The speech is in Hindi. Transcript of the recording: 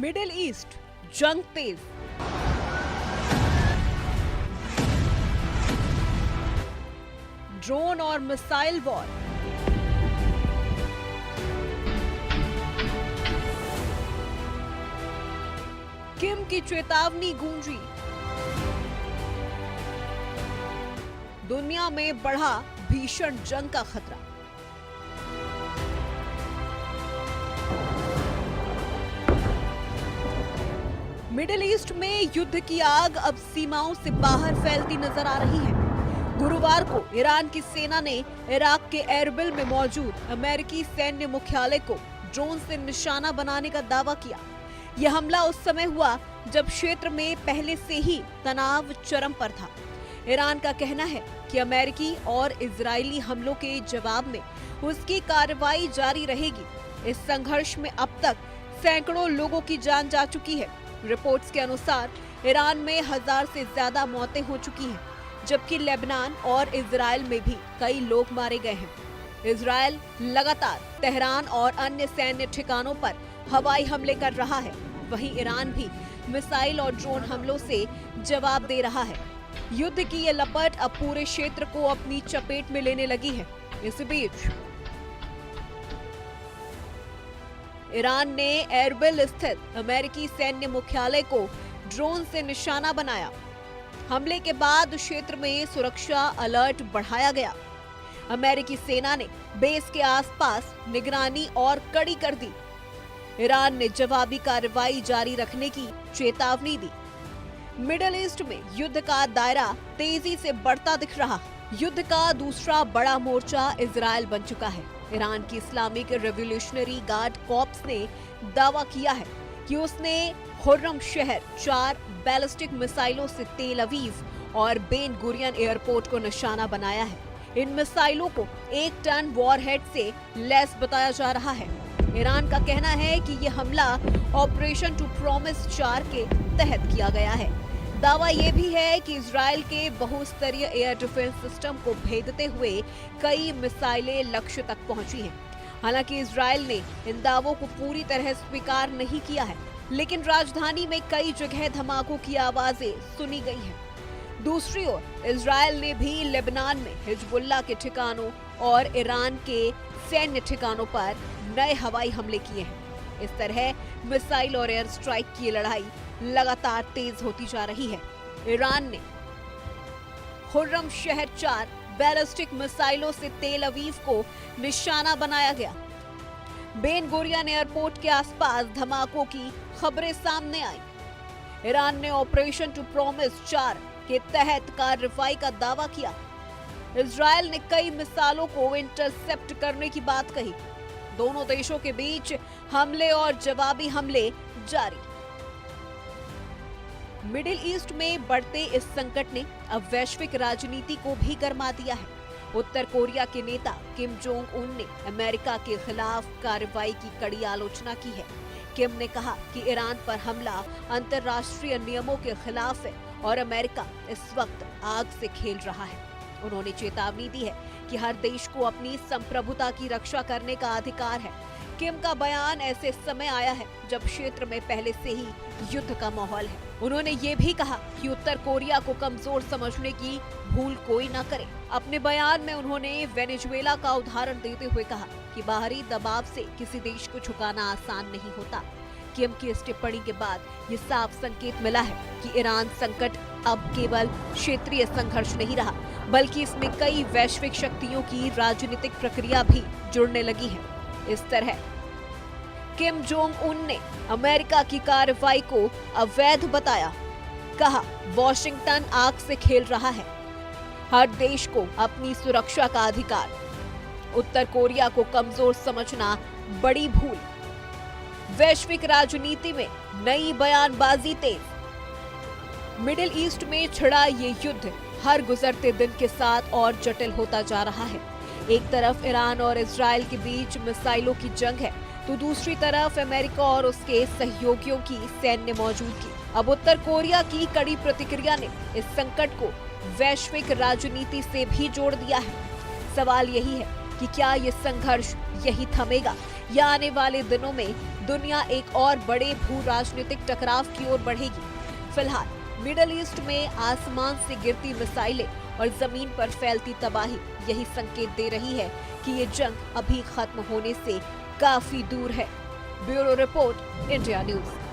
मिडिल ईस्ट जंग तेज। ड्रोन और मिसाइल वॉर। किम की चेतावनी गूंजी। दुनिया में बढ़ा भीषण जंग का खतरा। मिडिल ईस्ट में युद्ध की आग अब सीमाओं से बाहर फैलती नजर आ रही है। गुरुवार को ईरान की सेना ने इराक के एरबिल में मौजूद अमेरिकी सैन्य मुख्यालय को ड्रोन से निशाना बनाने का दावा किया। यह हमला उस समय हुआ जब क्षेत्र में पहले से ही तनाव चरम पर था। ईरान का कहना है कि अमेरिकी और इजरायली हमलों के जवाब में उसकी कार्रवाई जारी रहेगी। इस संघर्ष में अब तक सैकड़ों लोगों की जान जा चुकी है। रिपोर्ट्स के अनुसार ईरान में 1000 से ज्यादा मौतें हो चुकी हैं, जबकि लेबनान और इजराइल में भी कई लोग मारे गए हैं। इजराइल लगातार तेहरान और अन्य सैन्य ठिकानों पर हवाई हमले कर रहा है। वहीं ईरान भी मिसाइल और ड्रोन हमलों से जवाब दे रहा है। युद्ध की ये लपट अब पूरे क्षेत्र को अपनी चपेट में लेने लगी है। इस बीच ईरान ने एरबिल स्थित अमेरिकी सैन्य मुख्यालय को ड्रोन से निशाना बनाया। हमले के बाद क्षेत्र में सुरक्षा अलर्ट बढ़ाया गया। अमेरिकी सेना ने बेस के आसपास निगरानी और कड़ी कर दी। ईरान ने जवाबी कार्रवाई जारी रखने की चेतावनी दी। मिडिल ईस्ट में युद्ध का दायरा तेजी से बढ़ता दिख रहा। युद्ध का दूसरा बड़ा मोर्चा इजराइल बन चुका है। ईरान की इस्लामिक रेवोल्यूशनरी गार्ड कॉर्प्स ने दावा किया है कि उसने खुर्रम शहर 4 बैलिस्टिक मिसाइलों से तेल अवीव और बेन गुरियन एयरपोर्ट को निशाना बनाया है। इन मिसाइलों को 1 टन वॉरहेड से लैस बताया जा रहा है। ईरान का कहना है कि यह हमला ऑपरेशन टू प्रॉमिस 4 के तहत किया गया है। दावा यह भी है कि इजराइल के बहुस्तरीय एयर डिफेंस सिस्टम को भेदते हुए कई मिसाइलें लक्ष्य तक पहुंची हैं। हालांकि इजराइल ने इन दावों को पूरी तरह स्वीकार नहीं किया है, लेकिन राजधानी में कई जगह धमाकों की आवाजें सुनी गई हैं। दूसरी ओर इजराइल ने भी लेबनान में हिजबुल्लाह के ठिकानों और ईरान के सैन्य ठिकानों पर नए हवाई हमले किए हैं। इस तरह मिसाइल और एयर स्ट्राइक की लड़ाई लगातार तेज होती जा रही है। ईरान ने खुर्रम शहर 4 बैलिस्टिक मिसाइलों से तेल अवीव को निशाना बनाया गया। बेन गुरियन एयरपोर्ट के आसपास धमाकों की खबरें सामने आई। ईरान ने ऑपरेशन टू प्रॉमिस 4 के तहत कार्रवाई का दावा किया। इजराइल ने कई मिसाइलों को इंटरसेप्ट करने की बात कही। दोनों देशों के बीच हमले और जवाबी हमले जारी। मिडिल ईस्ट में बढ़ते इस संकट ने अब वैश्विक राजनीति को भी गरमा दिया है। उत्तर कोरिया के नेता किम जोंग उन ने अमेरिका के खिलाफ कार्रवाई की कड़ी आलोचना की है। किम ने कहा कि ईरान पर हमला अंतर्राष्ट्रीय नियमों के खिलाफ है और अमेरिका इस वक्त आग से खेल रहा है। उन्होंने चेतावनी दी है कि हर देश को अपनी संप्रभुता की रक्षा करने का अधिकार है। किम का बयान ऐसे समय आया है जब क्षेत्र में पहले से ही युद्ध का माहौल है। उन्होंने ये भी कहा कि उत्तर कोरिया को कमजोर समझने की भूल कोई न करे। अपने बयान में उन्होंने वेनेजुएला का उदाहरण देते हुए कहा कि बाहरी दबाव से किसी देश को झुकाना आसान नहीं होता। किम की इस टिप्पणी के बाद ये साफ संकेत मिला है कि ईरान संकट अब केवल क्षेत्रीय संघर्ष नहीं रहा, बल्कि इसमें कई वैश्विक शक्तियों की राजनीतिक प्रक्रिया भी जुड़ने लगी है। इस तरह किम जोंग उन ने अमेरिका की कार्रवाई को अवैध बताया। कहा, वॉशिंगटन आग से खेल रहा है। हर देश को अपनी सुरक्षा का अधिकार। उत्तर कोरिया को कमजोर समझना बड़ी भूल। वैश्विक राजनीति में नई बयानबाजी तेज। मिडिल ईस्ट में छिड़ा ये युद्ध हर गुजरते दिन के साथ और जटिल होता जा रहा है। एक तरफ ईरान और इजराइल के बीच मिसाइलों की जंग है, तो दूसरी तरफ अमेरिका और उसके सहयोगियों की सैन्य मौजूदगी। अब उत्तर कोरिया की कड़ी प्रतिक्रिया ने इस संकट को वैश्विक राजनीति से भी जोड़ दिया है। सवाल यही है कि क्या ये संघर्ष यही थमेगा या आने वाले दिनों में दुनिया एक और बड़े भू राजनीतिक टकराव की ओर बढ़ेगी। फिलहाल मिडल ईस्ट में आसमान से गिरती मिसाइलें और जमीन पर फैलती तबाही यही संकेत दे रही है कि ये जंग अभी खत्म होने से काफी दूर है। Bureau report, India news.